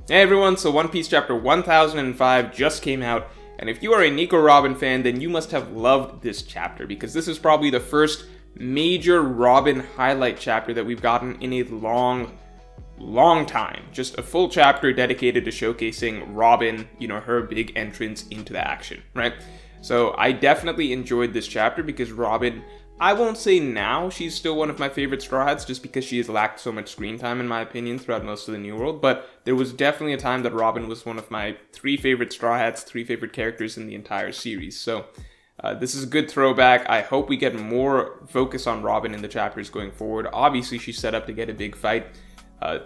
Hey everyone, so One Piece chapter 1005 just came out, and if you are a Nico Robin fan, then you must have loved this chapter, because this is probably the first major Robin highlight chapter that we've gotten in a long time. Just a full chapter dedicated to showcasing Robin, her big entrance into the action, right? So I definitely enjoyed this chapter because Robin, I won't say now she's still one of my favorite Straw Hats just because she has lacked so much screen time in my opinion throughout most of the New World, but there was definitely a time that Robin was one of my three favorite Straw Hats, three favorite characters in the entire series. So this is a good throwback. I hope we get more focus on Robin in the chapters going forward. Obviously she's set up to get a big fight,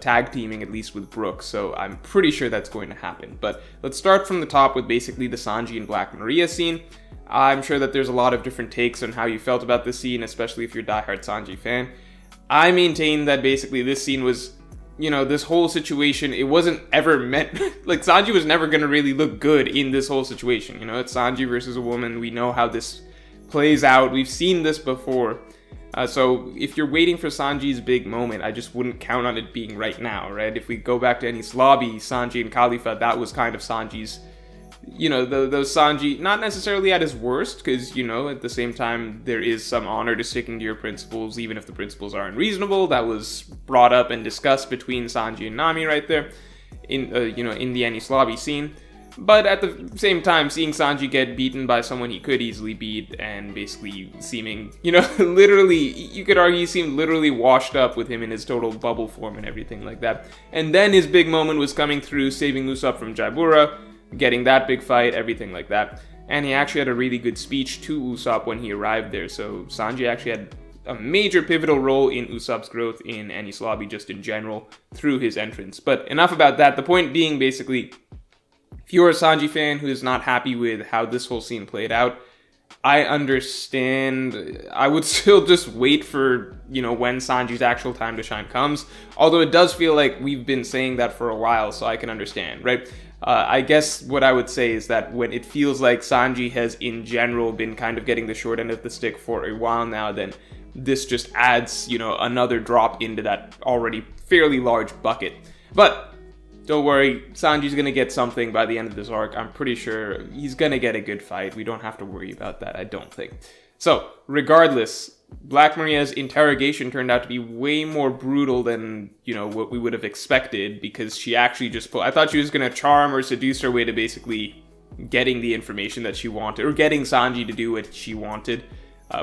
tag teaming at least with Brook, so I'm pretty sure that's going to happen. But let's start from the top with basically the Sanji and Black Maria scene. I'm sure that there's a lot of different takes on how you felt about this scene, especially if you're a diehard Sanji fan. I maintain that basically this scene was, this whole situation, it wasn't ever meant, like Sanji was never going to really look good in this whole situation. It's Sanji versus a woman. We know how this plays out. We've seen this before. So if you're waiting for Sanji's big moment, I just wouldn't count on it being right now, right? If we go back to Enies Lobby, Sanji and Khalifa, that was kind of Sanji's, those Sanji, not necessarily at his worst, because, at the same time, there is some honor to sticking to your principles, even if the principles are unreasonable. That was brought up and discussed between Sanji and Nami right there, in the Enies Lobby scene. But at the same time, seeing Sanji get beaten by someone he could easily beat, and basically seeming, literally, you could argue he seemed literally washed up with him in his total bubble form and everything like that. And then his big moment was coming through, saving Usopp from Jaibura, getting that big fight, everything like that. And he actually had a really good speech to Usopp when he arrived there, so Sanji actually had a major pivotal role in Usopp's growth in Enies Lobby just in general through his entrance. But enough about that. The point being basically, if you're a Sanji fan who is not happy with how this whole scene played out, I understand. I would still just wait for, when Sanji's actual time to shine comes. Although it does feel like we've been saying that for a while, so I can understand, right? I guess what I would say is that when it feels like Sanji has in general been kind of getting the short end of the stick for a while now, then this just adds, another drop into that already fairly large bucket. But don't worry, Sanji's gonna get something by the end of this arc. I'm pretty sure he's gonna get a good fight. We don't have to worry about that, I don't think. So, regardless, Black Maria's interrogation turned out to be way more brutal than, what we would have expected, because she actually just I thought she was gonna charm or seduce her way to basically getting the information that she wanted, or getting Sanji to do what she wanted,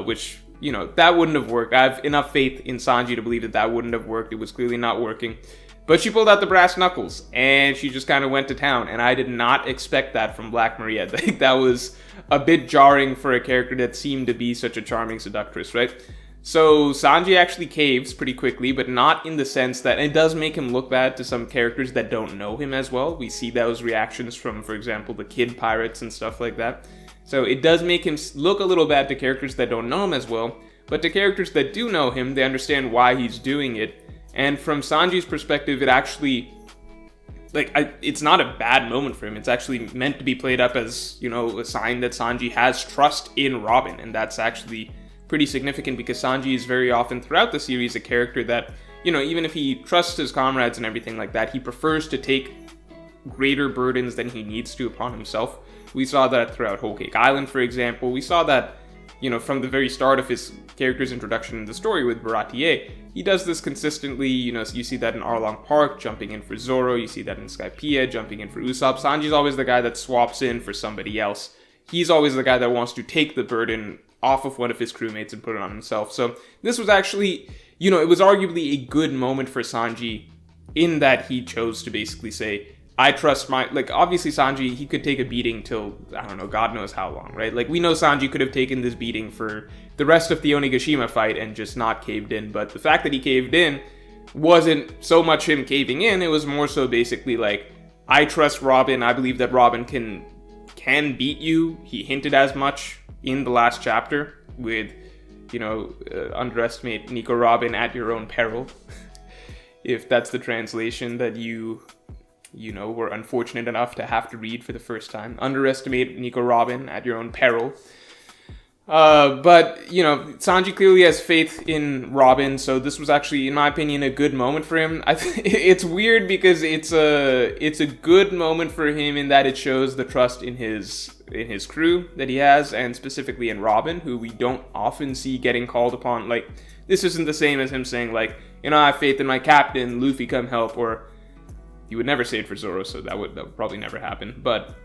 which, that wouldn't have worked. I have enough faith in Sanji to believe that wouldn't have worked. It was clearly not working. But she pulled out the brass knuckles, and she just kind of went to town, and I did not expect that from Black Maria. I think that was a bit jarring for a character that seemed to be such a charming seductress, right? So Sanji actually caves pretty quickly, but not in the sense that it does make him look bad to some characters that don't know him as well. We see those reactions from, for example, the kid pirates and stuff like that. So it does make him look a little bad to characters that don't know him as well, but to characters that do know him, they understand why he's doing it. And from Sanji's perspective, it actually, it's not a bad moment for him. It's actually meant to be played up as, a sign that Sanji has trust in Robin. And that's actually pretty significant because Sanji is very often throughout the series a character that, even if he trusts his comrades and everything like that, he prefers to take greater burdens than he needs to upon himself. We saw that throughout Whole Cake Island, for example. We saw that, from the very start of his character's introduction in the story with Baratie. He does this consistently, you see that in Arlong Park, jumping in for Zoro, you see that in Skypiea, jumping in for Usopp. Sanji's always the guy that swaps in for somebody else. He's always the guy that wants to take the burden off of one of his crewmates and put it on himself. So this was actually, it was arguably a good moment for Sanji in that he chose to basically say, I trust obviously Sanji, he could take a beating till, I don't know, God knows how long, right? We know Sanji could have taken this beating for the rest of the Onigashima fight and just not caved in, but the fact that he caved in wasn't so much him caving in, it was more so basically I trust Robin, I believe that Robin can beat you. He hinted as much in the last chapter with, underestimate Nico Robin at your own peril, if that's the translation that you were unfortunate enough to have to read for the first time. Underestimate Nico Robin at your own peril. But, Sanji clearly has faith in Robin, so this was actually, in my opinion, a good moment for him. It's weird because it's a good moment for him in that it shows the trust in his crew that he has, and specifically in Robin, who we don't often see getting called upon. Like, this isn't the same as him saying, like, I have faith in my captain, Luffy come help, or he would never say it for Zoro, so that would probably never happen, but...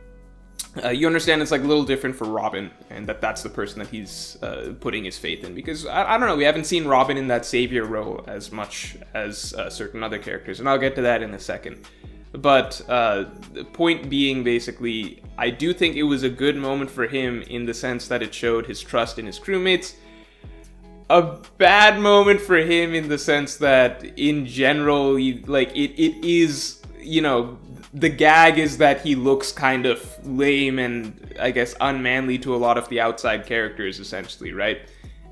you understand it's like a little different for Robin, and that's the person that he's putting his faith in, because I don't know, we haven't seen Robin in that savior role as much as certain other characters, and I'll get to that in a second. But the point being, basically, I do think it was a good moment for him in the sense that it showed his trust in his crewmates. A bad moment for him in the sense that, in general, it is, the gag is that he looks kind of lame and, I guess, unmanly to a lot of the outside characters, essentially, right?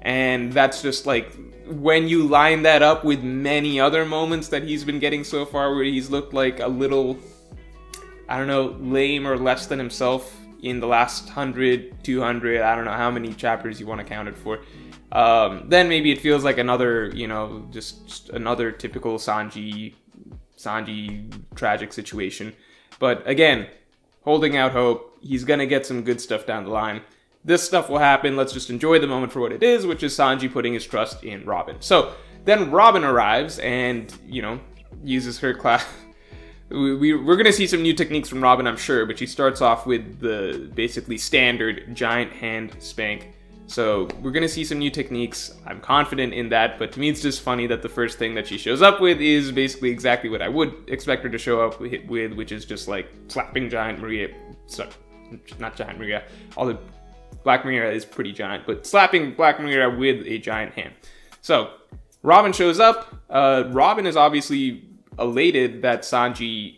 And that's just, like, when you line that up with many other moments that he's been getting so far where he's looked like a little, I don't know, lame or less than himself in the last 100, 200, I don't know how many chapters you want to count it for, then maybe it feels like another, just another typical Sanji tragic situation. But again, holding out hope, he's gonna get some good stuff down the line. This stuff will happen, let's just enjoy the moment for what it is, which is Sanji putting his trust in Robin. So, then Robin arrives and, uses her class... We're gonna see some new techniques from Robin, I'm sure, but she starts off with the basically standard giant hand spank. So we're going to see some new techniques. I'm confident in that, but to me it's just funny that the first thing that she shows up with is basically exactly what I would expect her to show up with, which is just like slapping Giant Maria. Sorry, not Giant Maria. Although Black Maria is pretty giant, but slapping Black Maria with a giant hand. So Robin shows up. Robin is obviously elated that Sanji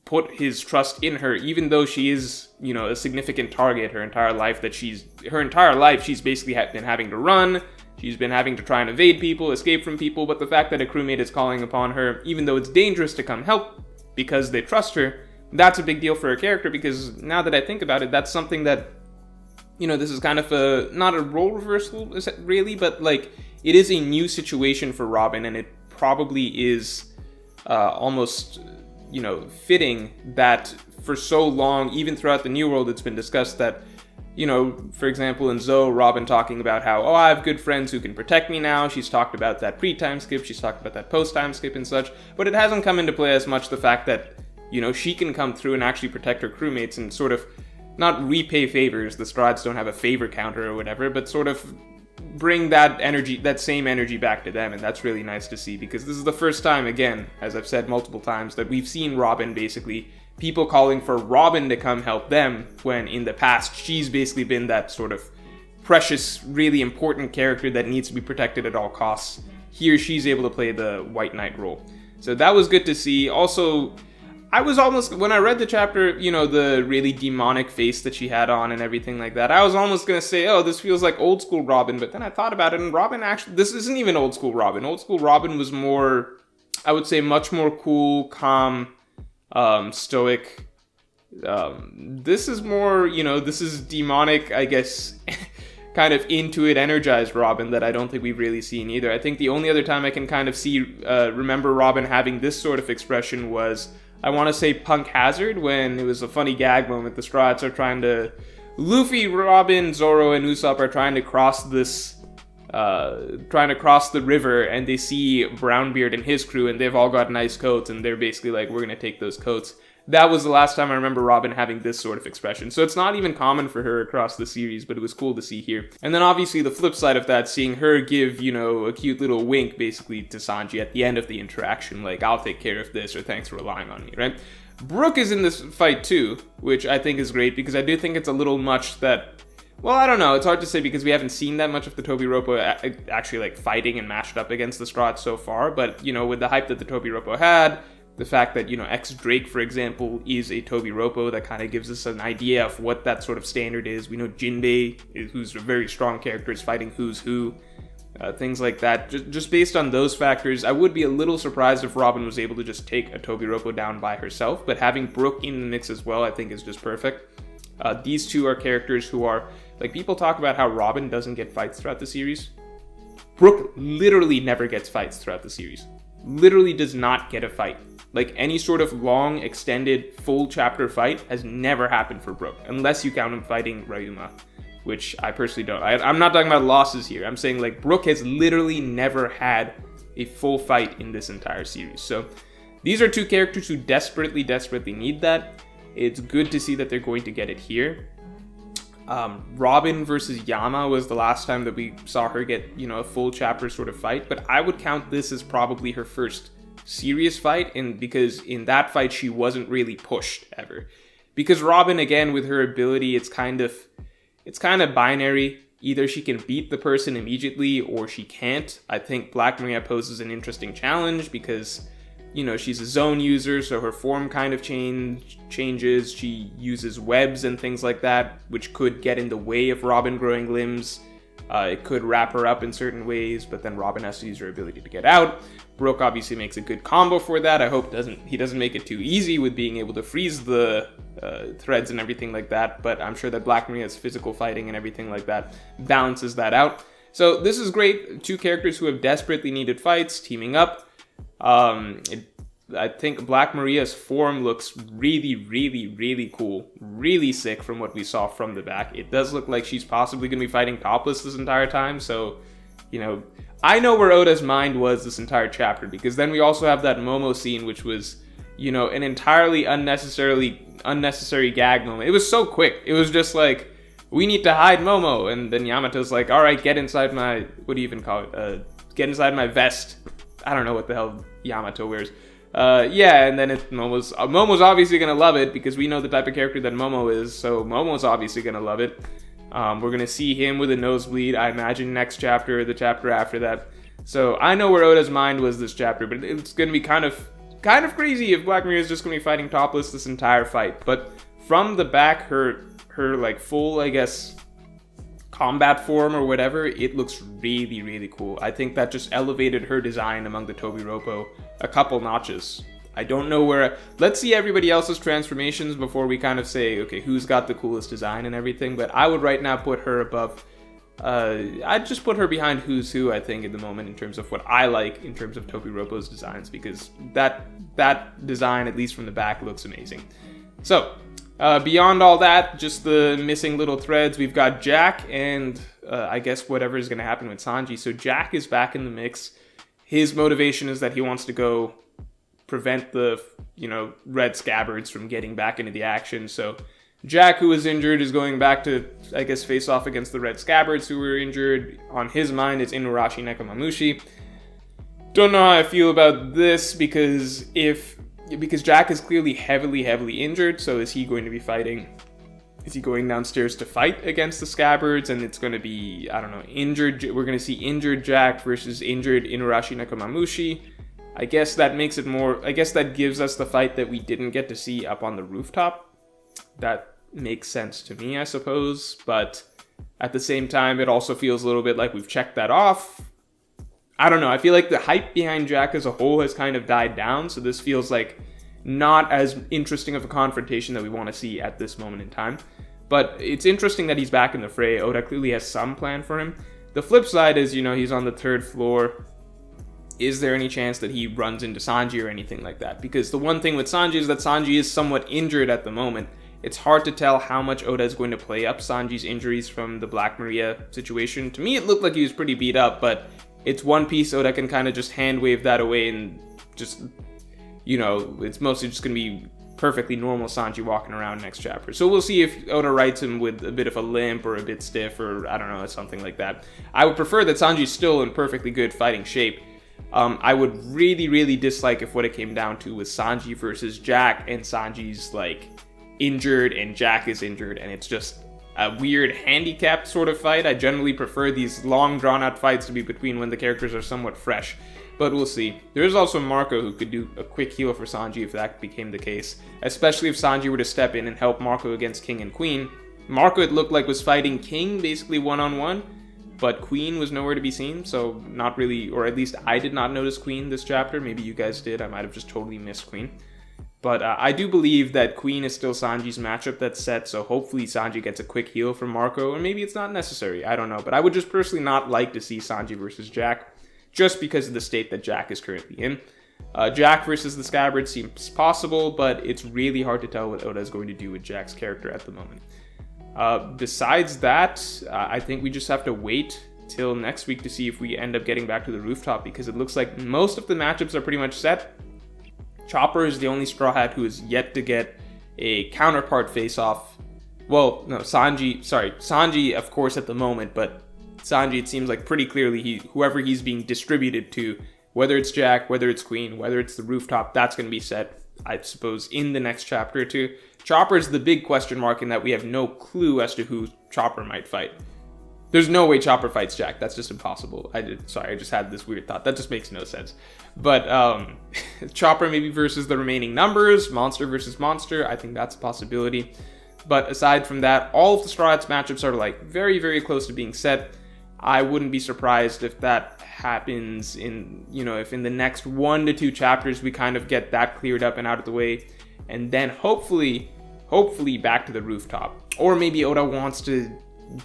put his trust in her, even though she is, a significant target her entire life, she's basically been having to run, she's been having to try and evade people, escape from people, but the fact that a crewmate is calling upon her, even though it's dangerous to come help because they trust her, that's a big deal for her character, because now that I think about it, that's something that, this is kind of not a role reversal, really, but, like, it is a new situation for Robin, and it probably is almost... fitting that for so long, even throughout the New World, it's been discussed that, for example, in Zoe, Robin talking about how, I have good friends who can protect me now. She's talked about that pre-time skip, she's talked about that post-time skip and such, but it hasn't come into play as much the fact that, she can come through and actually protect her crewmates and sort of not repay favors. The Strides don't have a favor counter or whatever, but sort of bring that same energy back to them, and that's really nice to see, because this is the first time, again, as I've said multiple times, that we've seen Robin basically, people calling for Robin to come help them, when in the past she's basically been that sort of precious, really important character that needs to be protected at all costs. Here she's able to play the White Knight role. So that was good to see. Also, I was almost, when I read the chapter, the really demonic face that she had on and everything like that, I was almost going to say, this feels like old school Robin, but then I thought about it, and Robin actually, this isn't even old school Robin. Old school Robin was more, I would say, much more cool, calm, stoic. This is more, this is demonic, I guess, kind of into it, energized Robin that I don't think we've really seen either. I think the only other time I can kind of remember Robin having this sort of expression was, I want to say Punk Hazard, when it was a funny gag moment. The Strats are trying to... Luffy, Robin, Zoro, and Usopp are trying to cross the river, and they see Brownbeard and his crew, and they've all got nice coats, and they're basically like, we're going to take those coats. That was the last time I remember Robin having this sort of expression. So it's not even common for her across the series, but it was cool to see here. And then obviously the flip side of that, seeing her give, a cute little wink basically to Sanji at the end of the interaction, like, I'll take care of this, or thanks for relying on me, right? Brook is in this fight too, which I think is great, because I do think it's a little much that... Well, I don't know, it's hard to say because we haven't seen that much of the Tobiropo actually, like, fighting and matched up against the Strats so far, but, with the hype that the Tobiropo had... The fact that, X-Drake, for example, is a Tobiropo, that kind of gives us an idea of what that sort of standard is. We know Jinbei, who's a very strong character, is fighting Who's Who, things like that. Just based on those factors, I would be a little surprised if Robin was able to just take a Tobiropo down by herself, but having Brook in the mix as well, I think is just perfect. These two are characters who are, like, people talk about how Robin doesn't get fights throughout the series. Brooke literally never gets fights throughout the series. Literally does not get a fight. Like, any sort of long, extended, full chapter fight has never happened for Brooke, unless you count him fighting Ryuma, which I personally don't. I'm not talking about losses here. I'm saying, like, Brooke has literally never had a full fight in this entire series. So these are two characters who desperately need that. It's good to see that they're going to get it here. Robin versus Yama was the last time that we saw her get, a full chapter sort of fight, but I would count this as probably her first serious fight, and because in that fight she wasn't really pushed ever. Because Robin, again, with her ability, it's kind of binary. Either she can beat the person immediately or she can't. I think Black Maria poses an interesting challenge because, she's a zone user, so her form kind of changes. She uses webs and things like that, which could get in the way of Robin growing limbs. It could wrap her up in certain ways, but then Robin has to use her ability to get out. Brooke obviously makes a good combo for that. I hope he doesn't make it too easy with being able to freeze the threads and everything like that, but I'm sure that Black Maria's physical fighting and everything like that balances that out. So this is great. Two characters who have desperately needed fights teaming up. I think Black Maria's form looks really cool. Really sick from what we saw from the back. It does look like she's possibly going to be fighting topless this entire time, so, I know where Oda's mind was this entire chapter, because then we also have that Momo scene, which was, an entirely unnecessary gag moment. It was so quick. It was just like, we need to hide Momo, and then Yamato's like, alright, get inside my, what do you even call it? Get inside my vest. I don't know what the hell Yamato wears. And then Momo's obviously gonna love it, because we know the type of character that Momo is, so Momo's obviously gonna love it. We're gonna see him with a nosebleed, I imagine, next chapter or the chapter after that. So I know where Oda's mind was this chapter, but it's gonna be kind of crazy if Black Maria is just gonna be fighting topless this entire fight. But from the back, her like full, I guess, combat form or whatever, it looks really cool. I think that just elevated her design among the Tobiroppo a couple notches. I don't know where. Let's see everybody else's transformations before we kind of say, okay, who's got the coolest design and everything. But I would right now put her above. I'd just put her behind Who's Who, I think, at the moment, in terms of what I like in terms of Tobiroppo's designs, because that design, at least from the back, looks amazing. So beyond all that, just the missing little threads, we've got Jack and I guess whatever is going to happen with Sanji. So Jack is back in the mix. His motivation is that he wants to go prevent the, red scabbards from getting back into the action. So Jack, who is injured, is going back to, I guess, face off against the red scabbards who were injured. On his mind, it's Inuarashi Nekomamushi. Don't know how I feel about this, because Jack is clearly heavily injured, so is he going to be fighting? Is he going downstairs to fight against the scabbards, and it's going to be, I don't know, injured? We're going to see injured Jack versus injured Inuarashi Nekomamushi. I guess that makes it more, I guess that gives us the fight that we didn't get to see up on the rooftop. That makes sense to me, I suppose, but at the same time, it also feels a little bit like we've checked that off. I don't know, I feel like the hype behind Jack as a whole has kind of died down, so this feels like not as interesting of a confrontation that we want to see at this moment in time. But it's interesting that he's back in the fray. Oda clearly has some plan for him. The flip side is, he's on the 3rd floor. Is there any chance that he runs into Sanji or anything like that? Because the one thing with Sanji is that Sanji is somewhat injured at the moment. It's hard to tell how much Oda is going to play up Sanji's injuries from the Black Maria situation. To me, it looked like he was pretty beat up, but it's One Piece. Oda can kind of just hand wave that away and just, it's mostly just going to be perfectly normal Sanji walking around next chapter. So we'll see if Oda writes him with a bit of a limp or a bit stiff or, I don't know, something like that. I would prefer that Sanji's still in perfectly good fighting shape. I would really dislike if what it came down to was Sanji versus Jack, and Sanji's, injured and Jack is injured, and it's just a weird handicapped sort of fight. I generally prefer these long drawn-out fights to be between when the characters are somewhat fresh, but we'll see. There's also Marco, who could do a quick heal for Sanji if that became the case, especially if Sanji were to step in and help Marco against King and Queen. Marco, it looked like, was fighting King basically one-on-one, but Queen was nowhere to be seen, so not really, or at least I did not notice Queen this chapter. Maybe you guys did. I might have just totally missed Queen. But I do believe that Queen is still Sanji's matchup that's set, so hopefully Sanji gets a quick heal from Marco, or maybe it's not necessary, I don't know. But I would just personally not like to see Sanji versus Jack, just because of the state that Jack is currently in. Jack versus the Scabbard seems possible, but it's really hard to tell what Oda is going to do with Jack's character at the moment. Besides that, I think we just have to wait till next week to see if we end up getting back to the rooftop, because it looks like most of the matchups are pretty much set. Chopper is the only Straw Hat who is yet to get a counterpart face-off. Well, no, Sanji, of course, at the moment, but Sanji, it seems like pretty clearly whoever he's being distributed to, whether it's Jack, whether it's Queen, whether it's the rooftop, that's going to be set, I suppose, in the next chapter or two. Chopper's the big question mark in that we have no clue as to who Chopper might fight. There's no way Chopper fights Jack. That's just impossible. I just had this weird thought. That just makes no sense. But Chopper maybe versus the remaining numbers, Monster versus Monster. I think that's a possibility. But aside from that, all of the Straw Hats matchups are like very, very close to being set. I wouldn't be surprised if that happens if in the next 1 to 2 chapters we kind of get that cleared up and out of the way, and then hopefully back to the rooftop. Or maybe Oda wants to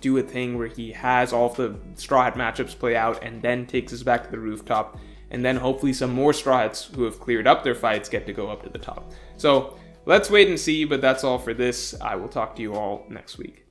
do a thing where he has all of the Straw Hat matchups play out and then takes us back to the rooftop, and then hopefully some more Straw Hats who have cleared up their fights get to go up to the top. So let's wait and see, but that's all for this. I will talk to you all next week.